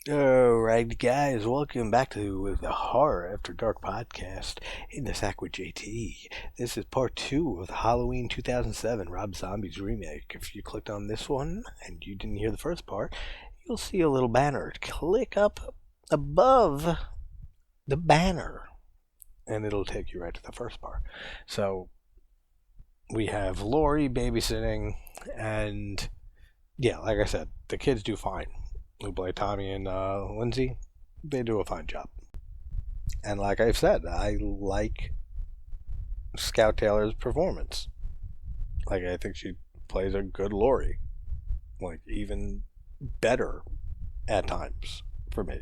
Alright, guys, welcome back to the Horror After Dark podcast in the sack with JT. This is part 2 of the Halloween 2007 Rob Zombie's remake. If you clicked on this one and you didn't hear the first part, you'll see a little banner. Click up above the banner and it'll take you right to the first part. So, we have Lori babysitting, and yeah, like I said, the kids do fine. Who play Tommy and Lindsay, they do a fine job. And like I've said, I like Scout Taylor's performance. Like, I think she plays a good Lori. Like, even better at times for me.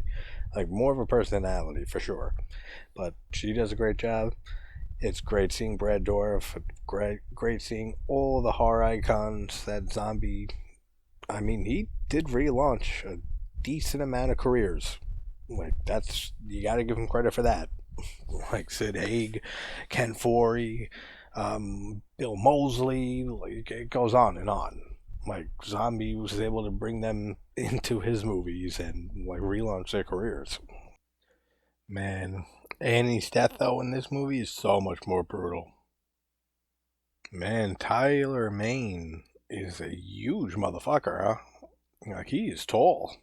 Like, more of a personality for sure. But she does a great job. It's great seeing Brad Dourif. Great seeing all the horror icons that Zombie. I mean, he did relaunch a decent amount of careers. Like, that's, you got to give him credit for that. Like Sid Haig, Ken Foree, Bill Moseley. Like, it goes on and on. Like, Zombie was able to bring them into his movies and like relaunch their careers. Man, Annie's death though in this movie is so much more brutal. Man, Tyler Mane is a huge motherfucker, huh? Like, he is tall.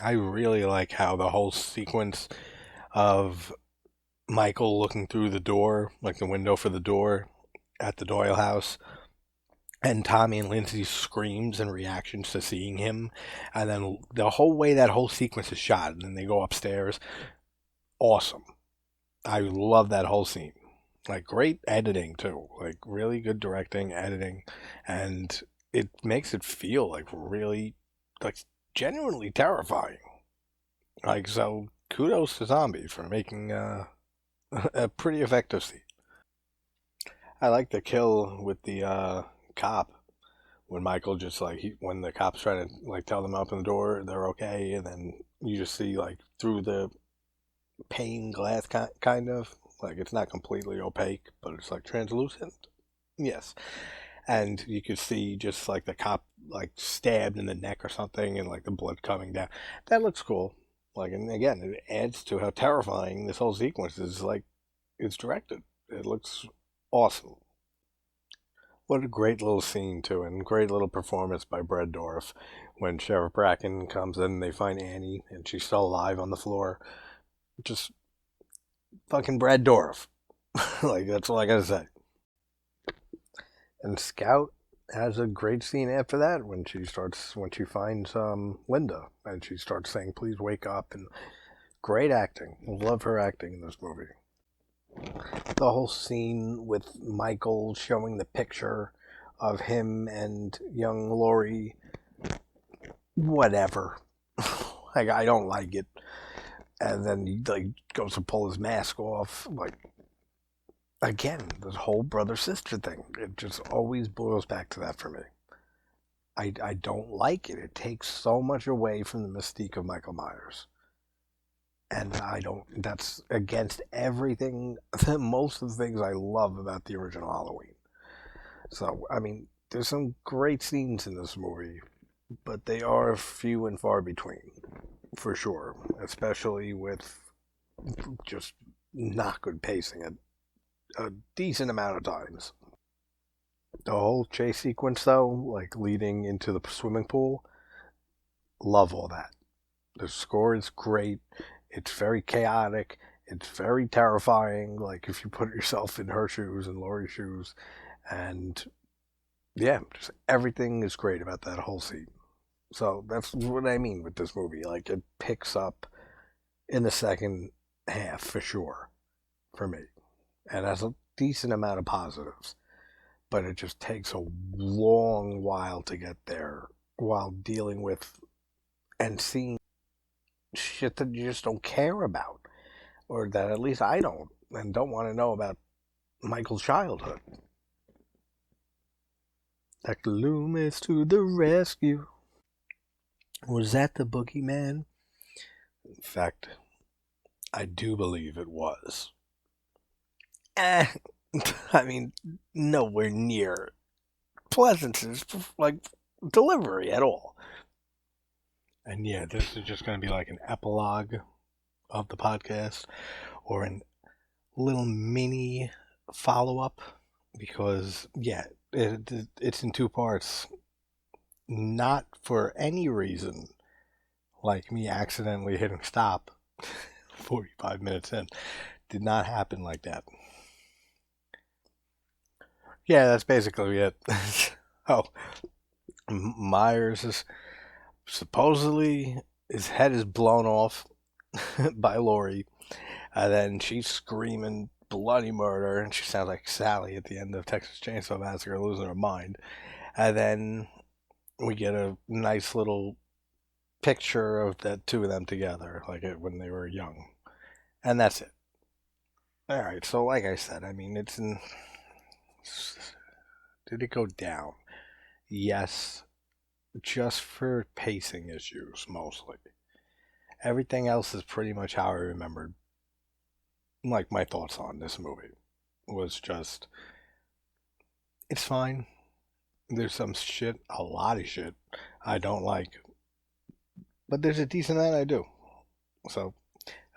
I really like how the whole sequence of Michael looking through the door, like the window for the door at the Doyle house, and Tommy and Lindsay's screams and reactions to seeing him, and then the whole way that whole sequence is shot, and then they go upstairs. Awesome. I love that whole scene. Like, great editing too. Like, really good directing, editing, and it makes it feel like really, like, genuinely terrifying. Like, so kudos to Zombie for making a pretty effective scene. I like the kill with the cop when Michael just like when the cops trying to like tell them to open the door, they're okay, and then you just see like through the pane glass kind of like it's not completely opaque, but it's like translucent. Yes, and you could see just like the cop like stabbed in the neck or something, and like the blood coming down. That looks cool. Like, and again, it adds to how terrifying this whole sequence is. Like, it's directed. It looks awesome. What a great little scene too, and great little performance by Brad Dourif when Sheriff Bracken comes in and they find Annie and she's still alive on the floor. Just fucking Brad Dourif. Like, that's all I gotta say. And Scout has a great scene after that when she finds Linda and she starts saying, "Please wake up," and great acting. Love her acting in this movie. The whole scene with Michael showing the picture of him and young Lori, whatever. Like, I don't like it. And then he like goes to pull his mask off. Like, again, this whole brother sister thing. It just always boils back to that for me. I don't like it. It takes so much away from the mystique of Michael Myers. And I don't, that's against everything, most of the things I love about the original Halloween. So, I mean, there's some great scenes in this movie, but they are few and far between, for sure. Especially with just not good pacing at a decent amount of times. The whole chase sequence, though, like leading into the swimming pool, love all that. The score is great. It's very chaotic. It's very terrifying. Like, if you put yourself in her shoes and Laurie's shoes, and yeah, just everything is great about that whole scene. So that's what I mean with this movie. Like, it picks up in the second half for sure for me, and has a decent amount of positives. But it just takes a long while to get there while dealing with and seeing shit that you just don't care about, or that at least I don't, and don't want to know about Michael's childhood. Dr. Loomis to the rescue. Was that the boogeyman? In fact, I do believe it was. Eh, I mean, nowhere near Pleasance's like delivery at all. And yeah, this is just going to be like an epilogue of the podcast or a little mini follow up because, yeah, it's in two parts. Not for any reason, like me accidentally hitting stop 45 minutes in. Did not happen like that. Yeah, that's basically it. Oh, Myers is supposedly his head is blown off by Lori, and then she's screaming bloody murder, and she sounds like Sally at the end of Texas Chainsaw Massacre, losing her mind. And then we get a nice little picture of the two of them together, like when they were young, and that's it. All right, so like I said, I mean, it's in. Did it go down? Yes, just for pacing issues mostly. Everything else is pretty much how I remembered. Like my thoughts on this movie was just, it's fine. There's some shit, a lot of shit I don't like, but there's a decent amount I do. So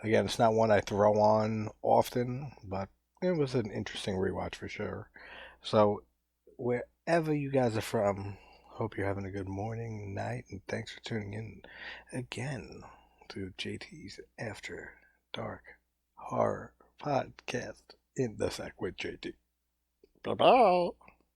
again, it's not one I throw on often, but it was an interesting rewatch for sure. So wherever you guys are from, hope you're having a good morning, night, and thanks for tuning in again to JT's After Dark Horror Podcast in the Sack with JT. Bye bye.